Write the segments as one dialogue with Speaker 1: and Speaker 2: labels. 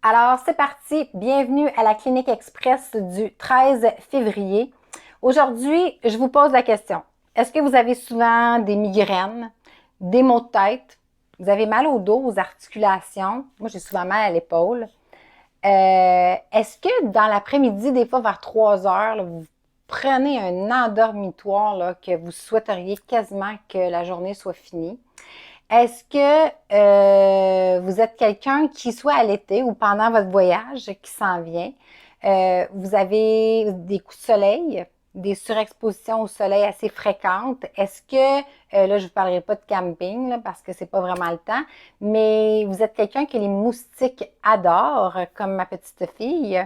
Speaker 1: Alors, c'est parti. Bienvenue à la Clinique Express du 13 février. Aujourd'hui, je vous pose la question. Est-ce que vous avez souvent des migraines, des maux de tête? Vous avez mal au dos, aux articulations? Moi, j'ai souvent mal à l'épaule. Est-ce que dans l'après-midi, des fois vers 3 heures, là, vous prenez un endormitoire là, que vous souhaiteriez quasiment que la journée soit finie? Est-ce que vous êtes quelqu'un qui, soit à l'été ou pendant votre voyage qui s'en vient, vous avez des coups de soleil, des surexpositions au soleil assez fréquentes? Est-ce que, là, je ne vous parlerai pas de camping là, parce que c'est pas vraiment le temps, mais vous êtes quelqu'un que les moustiques adorent, comme ma petite fille?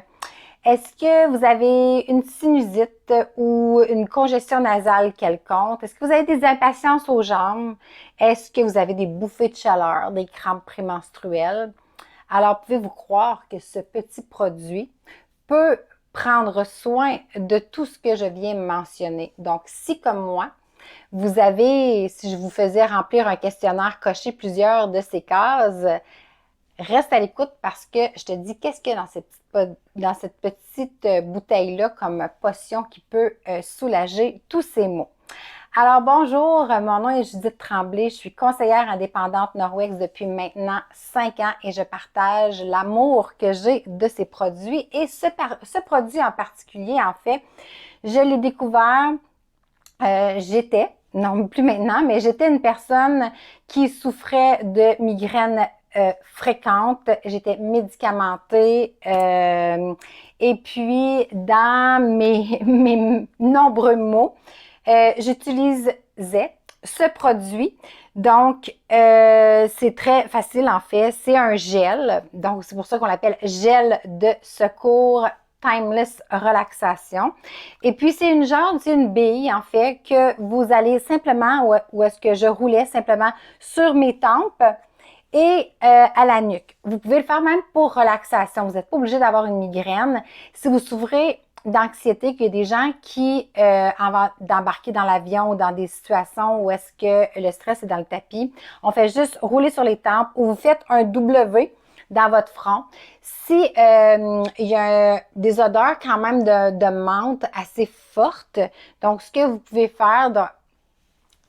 Speaker 1: Est-ce que vous avez une sinusite ou une congestion nasale quelconque? Est-ce que vous avez des impatiences aux jambes? Est-ce que vous avez des bouffées de chaleur, des crampes prémenstruelles? Alors, pouvez-vous croire que ce petit produit peut prendre soin de tout ce que je viens de mentionner? Donc, si comme moi, vous avez, si je vous faisais remplir un questionnaire, cocher plusieurs de ces cases, reste à l'écoute parce que je te dis qu'est-ce qu'il y a dans cette petite bouteille-là comme potion qui peut soulager tous ces maux. Alors bonjour, mon nom est Judith Tremblay, je suis conseillère indépendante Norwex depuis maintenant 5 ans et je partage l'amour que j'ai de ces produits et ce produit en particulier, en fait, je l'ai découvert, non plus maintenant, mais j'étais une personne qui souffrait de migraines fréquentes. J'étais médicamentée et puis dans mes nombreux maux, j'utilisais ce produit. Donc, c'est très facile en fait. C'est un gel. Donc, c'est pour ça qu'on l'appelle gel de secours Timeless Relaxation. Et puis, c'est une bille, en fait, que vous allez simplement, où est-ce que je roulais simplement sur mes tempes et à la nuque. Vous pouvez le faire même pour relaxation. Vous n'êtes pas obligé d'avoir une migraine. Si vous souffrez d'anxiété, qu'il y a des gens qui, avant d'embarquer dans l'avion ou dans des situations où est-ce que le stress est dans le tapis, on fait juste rouler sur les tempes ou vous faites un W dans votre front. Si il y a des odeurs quand même de menthe assez fortes, donc ce que vous pouvez faire, donc,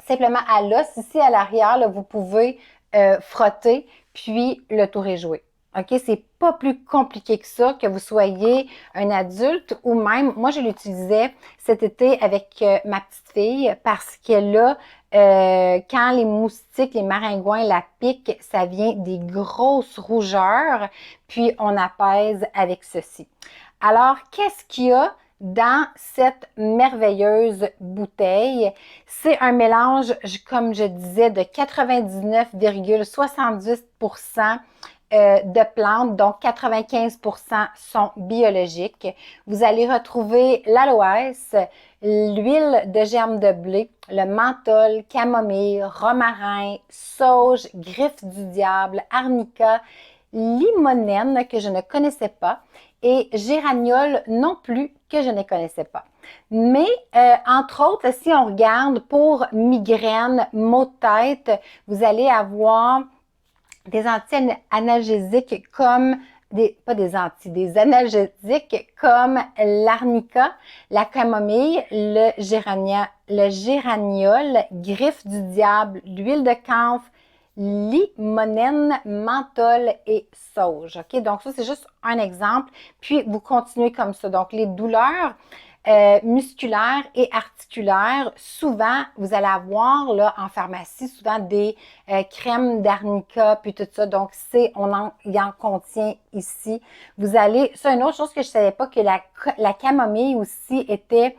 Speaker 1: simplement à l'os, ici à l'arrière, là, vous pouvez frotter, puis le tour est joué. OK? C'est pas plus compliqué que ça, que vous soyez un adulte ou même, moi, je l'utilisais cet été avec ma petite fille parce que là, quand les moustiques, les maringouins la piquent, ça vient des grosses rougeurs, puis on apaise avec ceci. Alors, qu'est-ce qu'il y a dans cette merveilleuse bouteille? C'est un mélange, comme je disais, de 99,78% de plantes, donc 95% sont biologiques. Vous allez retrouver l'aloès, l'huile de germe de blé, le menthol, camomille, romarin, sauge, griffe du diable, arnica, limonène que je ne connaissais pas et géraniol non plus que je ne connaissais pas. Mais, entre autres, si on regarde pour migraine, maux de tête, vous allez avoir des anti-analgésiques comme des analgésiques comme l'arnica, la camomille, le géraniol, griffe du diable, l'huile de camphre, limonène, menthol et sauge. OK? Donc, ça, c'est juste un exemple. Puis, vous continuez comme ça. Donc, les douleurs musculaires et articulaires, souvent, vous allez avoir là, en pharmacie, souvent des crèmes d'arnica, puis tout ça. Donc, il en contient ici. Vous allez, c'est une autre chose que je ne savais pas, que la camomille aussi était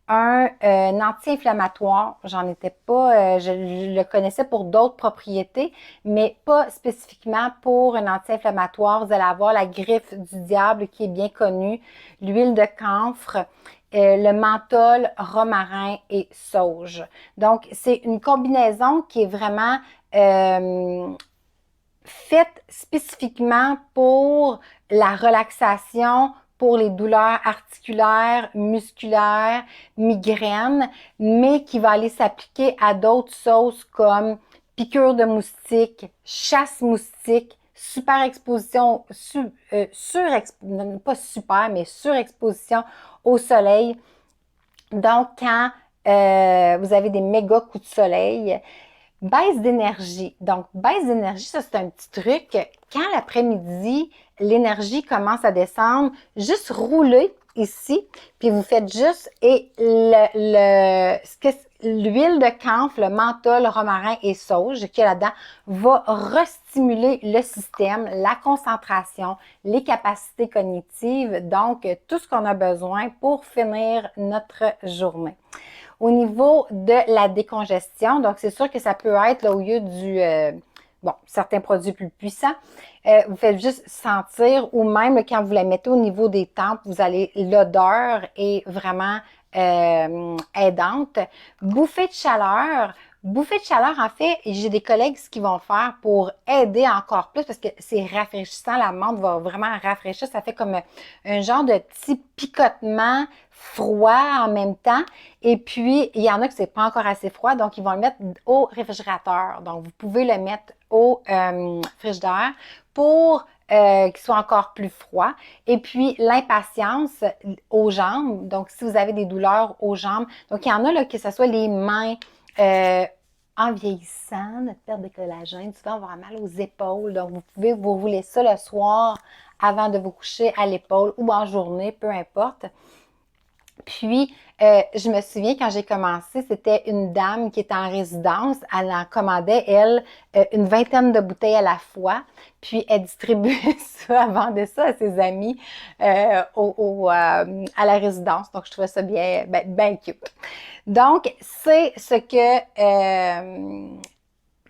Speaker 1: un anti-inflammatoire. J'en étais pas, je le connaissais pour d'autres propriétés, mais pas spécifiquement pour un anti-inflammatoire. Vous allez avoir la griffe du diable qui est bien connue, l'huile de camphre, le menthol, romarin et sauge. Donc, c'est une combinaison qui est vraiment faite spécifiquement pour la relaxation, pour les douleurs articulaires, musculaires, migraines, mais qui va aller s'appliquer à d'autres sauces comme piqûre de moustique, chasse moustique, super exposition, pas super, mais surexposition au soleil. Donc, quand vous avez des méga coups de soleil, baisse d'énergie. Donc, baisse d'énergie, ça c'est un petit truc. Quand l'après-midi, l'énergie commence à descendre, juste rouler ici, puis vous faites juste, et l'huile de camphre, le menthol, le romarin et sauge qu'il y a là-dedans va restimuler le système, la concentration, les capacités cognitives, donc tout ce qu'on a besoin pour finir notre journée. Au niveau de la décongestion, donc c'est sûr que ça peut être là, au lieu du certains produits plus puissants, vous faites juste sentir, ou même là, quand vous la mettez au niveau des tempes, vous allez, l'odeur est vraiment aidante. Bouffée de chaleur. Bouffée de chaleur, en fait, j'ai des collègues ce qu'ils vont faire pour aider encore plus parce que c'est rafraîchissant, la menthe va vraiment rafraîchir, ça fait comme un genre de petit picotement froid en même temps. Et puis, il y en a que c'est pas encore assez froid, donc ils vont le mettre au réfrigérateur. Donc, vous pouvez le mettre au frigidaire pour qu'il soit encore plus froid. Et puis, l'impatience aux jambes. Donc, si vous avez des douleurs aux jambes, donc il y en a là, que ce soit les mains, en vieillissant, notre perte de collagène, souvent on va avoir mal aux épaules. Donc, vous pouvez vous rouler ça le soir avant de vous coucher à l'épaule ou en journée, peu importe. Puis, je me souviens quand j'ai commencé, c'était une dame qui était en résidence. Elle en commandait, elle, une vingtaine de bouteilles à la fois. Puis, elle distribuait ça, elle vendait ça à ses amis à la résidence. Donc, je trouvais ça bien cute. Donc, c'est ce que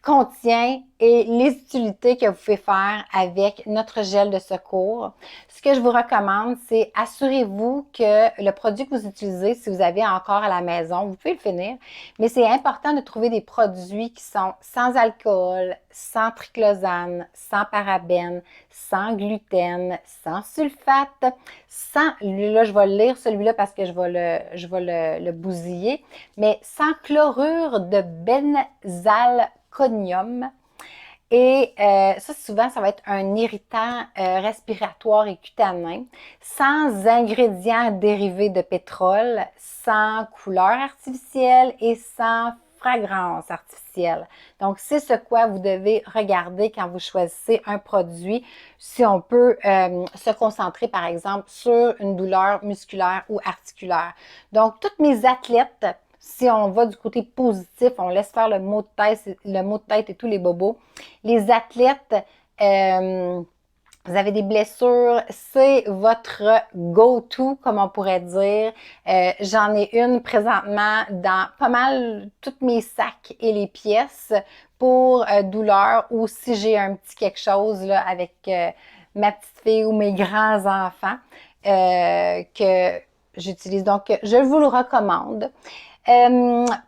Speaker 1: contient et les utilités que vous pouvez faire avec notre gel de secours. Ce que je vous recommande, c'est assurez-vous que le produit que vous utilisez, si vous avez encore à la maison, vous pouvez le finir, mais c'est important de trouver des produits qui sont sans alcool, sans triclosane, sans parabènes, sans gluten, sans sulfate, sans, là je vais le lire celui-là parce que je vais le bousiller, mais sans chlorure de benzalconium. Et ça, souvent, ça va être un irritant respiratoire et cutanin, sans ingrédients dérivés de pétrole, sans couleur artificielle et sans fragrance artificielle. Donc, c'est ce quoi vous devez regarder quand vous choisissez un produit, si on peut se concentrer, par exemple, sur une douleur musculaire ou articulaire. Donc, toutes mes athlètes, si on va du côté positif, on laisse faire le mot de tête et tous les bobos. Les athlètes, vous avez des blessures, c'est votre go-to, comme on pourrait dire. J'en ai une présentement dans pas mal tous mes sacs et les pièces pour douleur ou si j'ai un petit quelque chose là, avec ma petite fille ou mes grands-enfants que j'utilise. Donc, je vous le recommande.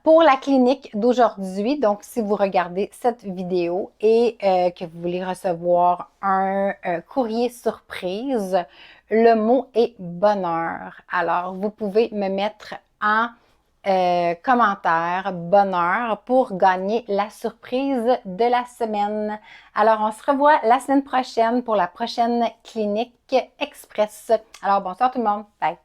Speaker 1: Pour la clinique d'aujourd'hui, donc si vous regardez cette vidéo et que vous voulez recevoir un courrier surprise, le mot est bonheur. Alors, vous pouvez me mettre en commentaire bonheur pour gagner la surprise de la semaine. Alors, on se revoit la semaine prochaine pour la prochaine clinique express. Alors, bonsoir tout le monde. Bye!